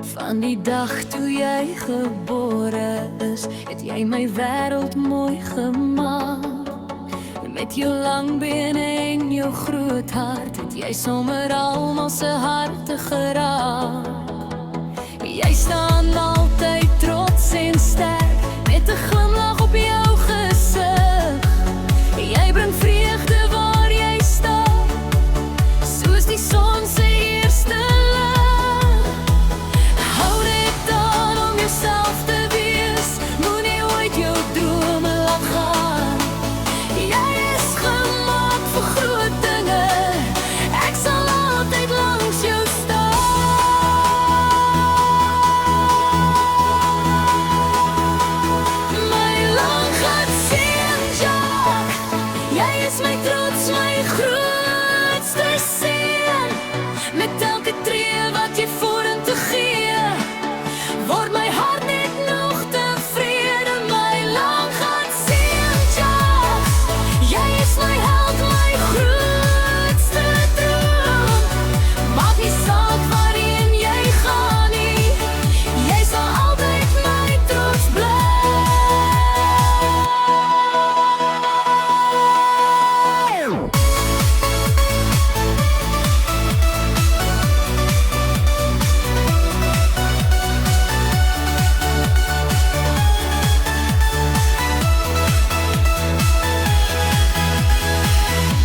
Van die dag toe jy gebore is, het jy my wêreld mooi gemaak. Met jou lang bene en jou groot hart, het jy sommer almal se harte geraak. Jy staan altyd trots en sterk, met 'n glimlag op jou gesig. Jy bring vreugde waar jy staan, soos die son se eerste lig. Hou dit aan om jouself te wees, moenie ooit jou drome laat gaan. Jy is gemaak vir groot dinge, ek sal altyd langs jou staan. My langgat seun Jacques, jy is my trots, my grootste seun. Met elke tree wat jy vorentoe gee, word my hart net nog tevrede. My langgat seun Jacques, jy is my held, my grootste droom. Maak nie saak waarheen jy gaan nie, jy sal altyd my trots bly.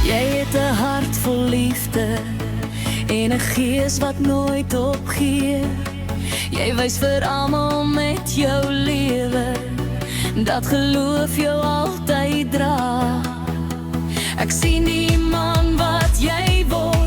Jy het 'n hart vol liefde en 'n gees wat nooit opgee. Jy wys vir almal met jou lewe dat geloof jou altyd dra. Ek sien die man wat jy word,